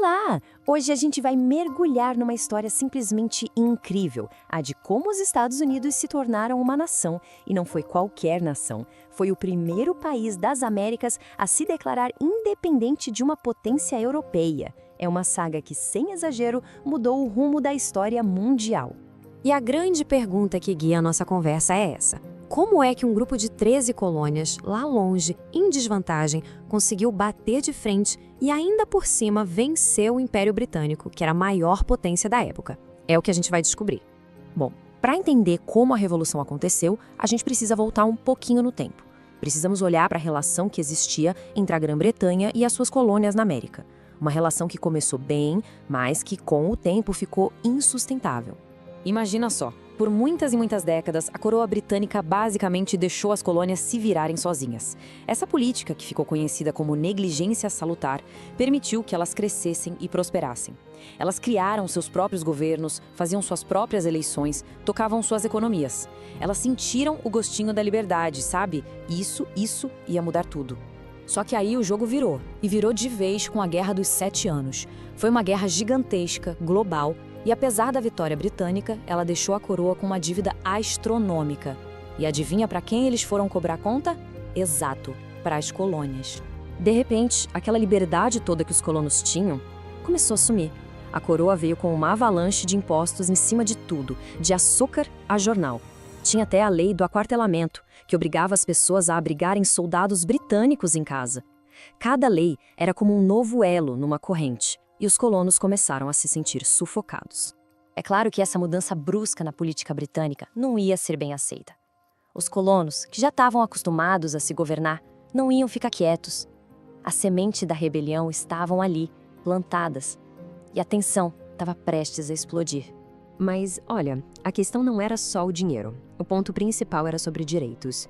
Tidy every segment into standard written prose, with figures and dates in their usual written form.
Olá! Hoje a gente vai mergulhar numa história simplesmente incrível, a de como os Estados Unidos se tornaram uma nação, e não foi qualquer nação. Foi o primeiro país das Américas a se declarar independente de uma potência europeia. É uma saga que, sem exagero, mudou o rumo da história mundial. E a grande pergunta que guia a nossa conversa é essa: como é que um grupo de 13 colônias, lá longe, em desvantagem, conseguiu bater de frente e ainda por cima vencer o Império Britânico, que era a maior potência da época? É o que a gente vai descobrir. Bom, para entender como a Revolução aconteceu, a gente precisa voltar um pouquinho no tempo. Precisamos olhar para a relação que existia entre a Grã-Bretanha e as suas colônias na América. Uma relação que começou bem, mas que com o tempo ficou insustentável. Imagina só, por muitas e muitas décadas, a coroa britânica basicamente deixou as colônias se virarem sozinhas. Essa política, que ficou conhecida como negligência salutar, permitiu que elas crescessem e prosperassem. Elas criaram seus próprios governos, faziam suas próprias eleições, tocavam suas economias. Elas sentiram o gostinho da liberdade, sabe? Isso ia mudar tudo. Só que aí o jogo virou, e virou de vez com a Guerra dos 7 Anos. Foi uma guerra gigantesca, global, e apesar da vitória britânica, ela deixou a coroa com uma dívida astronômica. E adivinha para quem eles foram cobrar conta? Exato, para as colônias. De repente, aquela liberdade toda que os colonos tinham começou a sumir. A coroa veio com uma avalanche de impostos em cima de tudo, de açúcar a jornal. Tinha até a lei do aquartelamento, que obrigava as pessoas a abrigarem soldados britânicos em casa. Cada lei era como um novo elo numa corrente, e os colonos começaram a se sentir sufocados. É claro que essa mudança brusca na política britânica não ia ser bem aceita. Os colonos, que já estavam acostumados a se governar, não iam ficar quietos. A semente da rebelião estavam ali, plantadas, e a tensão estava prestes a explodir. Mas, olha, a questão não era só o dinheiro. O ponto principal era sobre direitos.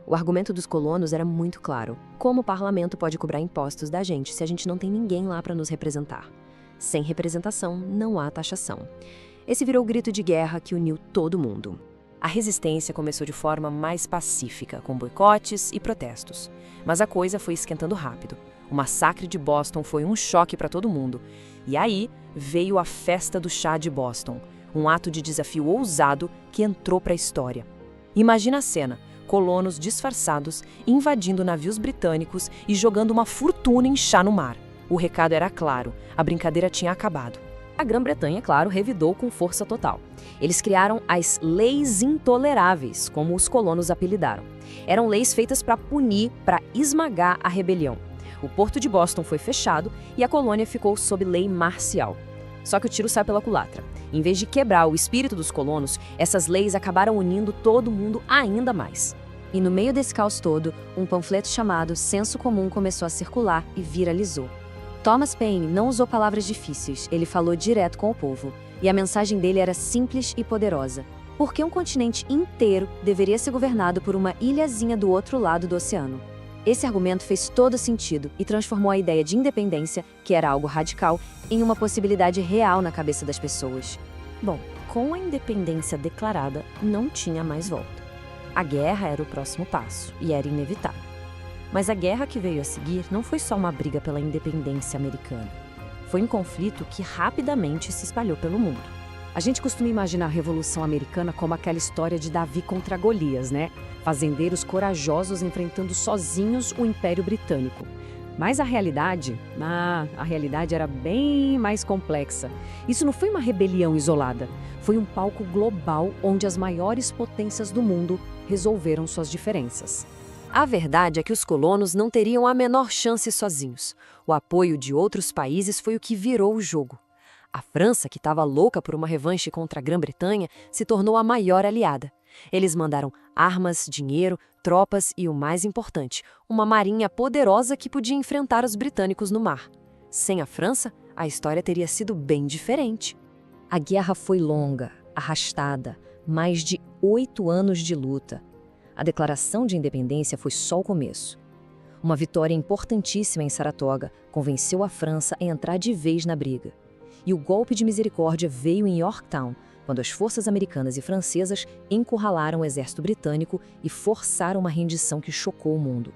O argumento dos colonos era muito claro. Como o parlamento pode cobrar impostos da gente se a gente não tem ninguém lá para nos representar? Sem representação, não há taxação. Esse virou o grito de guerra que uniu todo mundo. A resistência começou de forma mais pacífica, com boicotes e protestos. Mas a coisa foi esquentando rápido. O massacre de Boston foi um choque para todo mundo. E aí veio a Festa do Chá de Boston, um ato de desafio ousado que entrou para a história. Imagina a cena: colonos disfarçados invadindo navios britânicos e jogando uma fortuna em chá no mar. O recado era claro: a brincadeira tinha acabado. A Grã-Bretanha, claro, revidou com força total. Eles criaram as Leis Intoleráveis, como os colonos apelidaram. Eram leis feitas para punir, para esmagar a rebelião. O porto de Boston foi fechado e a colônia ficou sob lei marcial. Só que o tiro saiu pela culatra. Em vez de quebrar o espírito dos colonos, essas leis acabaram unindo todo mundo ainda mais. E no meio desse caos todo, um panfleto chamado Senso Comum começou a circular e viralizou. Thomas Paine não usou palavras difíceis, ele falou direto com o povo. E a mensagem dele era simples e poderosa. Por que um continente inteiro deveria ser governado por uma ilhazinha do outro lado do oceano? Esse argumento fez todo sentido e transformou a ideia de independência, que era algo radical, em uma possibilidade real na cabeça das pessoas. Bom, com a independência declarada, não tinha mais volta. A guerra era o próximo passo e era inevitável. Mas a guerra que veio a seguir não foi só uma briga pela independência americana. Foi um conflito que rapidamente se espalhou pelo mundo. A gente costuma imaginar a Revolução Americana como aquela história de Davi contra Golias, né? Fazendeiros corajosos enfrentando sozinhos o Império Britânico. Mas a realidade era bem mais complexa. Isso não foi uma rebelião isolada. Foi um palco global onde as maiores potências do mundo resolveram suas diferenças. A verdade é que os colonos não teriam a menor chance sozinhos. O apoio de outros países foi o que virou o jogo. A França, que estava louca por uma revanche contra a Grã-Bretanha, se tornou a maior aliada. Eles mandaram armas, dinheiro, tropas e, o mais importante, uma marinha poderosa que podia enfrentar os britânicos no mar. Sem a França, a história teria sido bem diferente. A guerra foi longa, arrastada, mais de 8 anos de luta. A declaração de independência foi só o começo. Uma vitória importantíssima em Saratoga convenceu a França a entrar de vez na briga. E o golpe de misericórdia veio em Yorktown, quando as forças americanas e francesas encurralaram o exército britânico e forçaram uma rendição que chocou o mundo.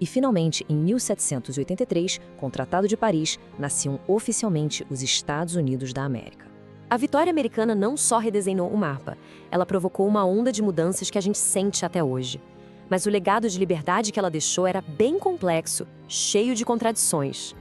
E, finalmente, em 1783, com o Tratado de Paris, nasciam oficialmente os Estados Unidos da América. A vitória americana não só redesenhou o mapa, ela provocou uma onda de mudanças que a gente sente até hoje. Mas o legado de liberdade que ela deixou era bem complexo, cheio de contradições.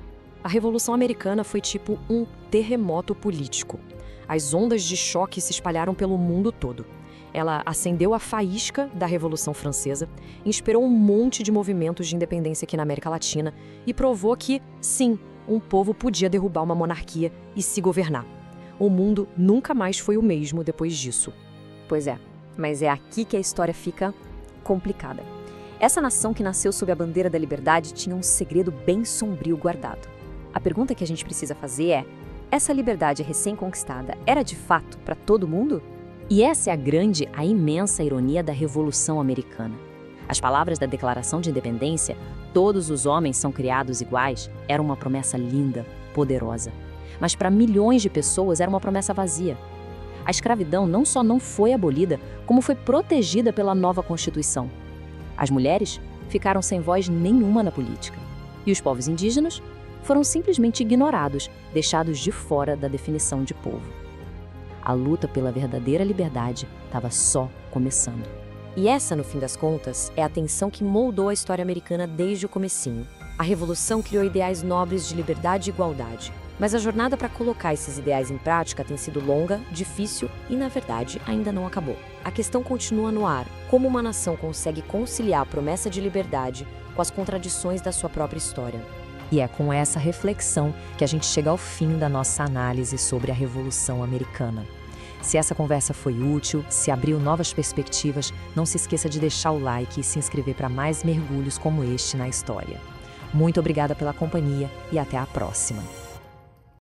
A Revolução Americana foi tipo um terremoto político. As ondas de choque se espalharam pelo mundo todo. Ela acendeu a faísca da Revolução Francesa, inspirou um monte de movimentos de independência aqui na América Latina e provou que, sim, um povo podia derrubar uma monarquia e se governar. O mundo nunca mais foi o mesmo depois disso. Pois é, mas é aqui que a história fica complicada. Essa nação que nasceu sob a bandeira da liberdade tinha um segredo bem sombrio guardado. A pergunta que a gente precisa fazer é: essa liberdade recém-conquistada era de fato para todo mundo? E essa é a imensa ironia da Revolução Americana. As palavras da Declaração de Independência, todos os homens são criados iguais, era uma promessa linda, poderosa. Mas para milhões de pessoas era uma promessa vazia. A escravidão não só não foi abolida, como foi protegida pela nova Constituição. As mulheres ficaram sem voz nenhuma na política. E os povos indígenas foram simplesmente ignorados, deixados de fora da definição de povo. A luta pela verdadeira liberdade estava só começando. E essa, no fim das contas, é a tensão que moldou a história americana desde o comecinho. A Revolução criou ideais nobres de liberdade e igualdade. Mas a jornada para colocar esses ideais em prática tem sido longa, difícil e, na verdade, ainda não acabou. A questão continua no ar: como uma nação consegue conciliar a promessa de liberdade com as contradições da sua própria história? E é com essa reflexão que a gente chega ao fim da nossa análise sobre a Revolução Americana. Se essa conversa foi útil, se abriu novas perspectivas, não se esqueça de deixar o like e se inscrever para mais mergulhos como este na história. Muito obrigada pela companhia e até a próxima!